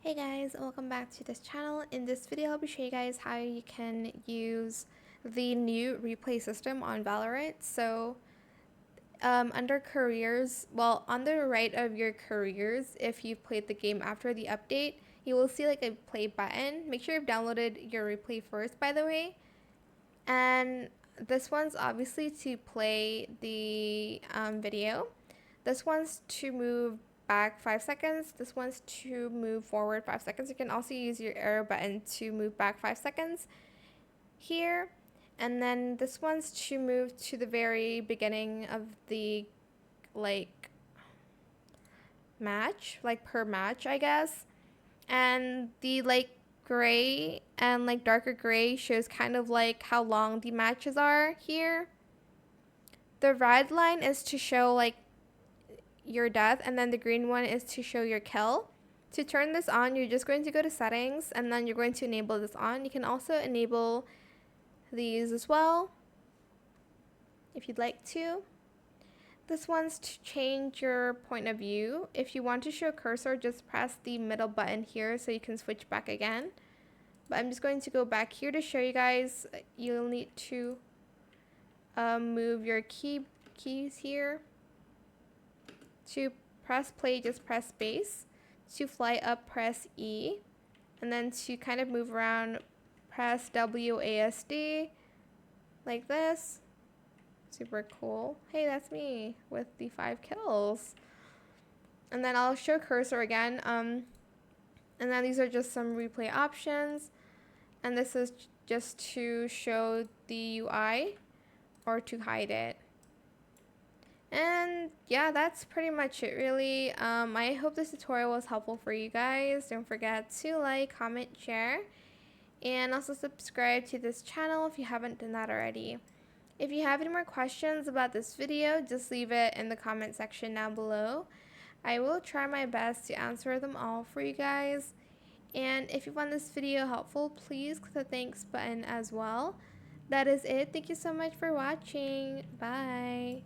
Hey guys, welcome back to this channel. In this video, I'll be showing you guys how you can use the new replay system on Valorant. So under careers, well, on the right of your careers, if you've played the game after the update, you will see like a play button. Make sure you've downloaded your replay first, by the way. And this one's obviously to play the video. This one's to move back 5 seconds. This one's to move forward 5 seconds. You can also use your arrow button to move back 5 seconds here. And then this one's to move to the very beginning of the match, like per match, I guess. And the gray and darker gray shows kind of like how long the matches are here. The red line is to show like your death, and then the green one is to show your kill. To turn this on, you're just going to go to settings and then you're going to enable this on. You can also enable these as well if you'd like to. This one's to change your point of view. If you want to show cursor, just press the middle button here so you can switch back again. But I'm just going to go back here to show you guys. You'll need to move your keys here. To press play, just press space. To fly up, press E. And then to kind of move around, press WASD like this. Super cool. Hey, that's me with the 5 kills. And then I'll show cursor again. And then these are just some replay options. And this is just to show the UI or to hide it. And yeah, that's pretty much it really. I hope this tutorial was helpful for you guys. Don't forget to like, comment, share, and also subscribe to this channel if you haven't done that already. If you have any more questions about this video, just leave it in the comment section down below. I will try my best to answer them all for you guys. And if you found this video helpful, please click the thanks button as well. That is it. Thank you so much for watching. Bye.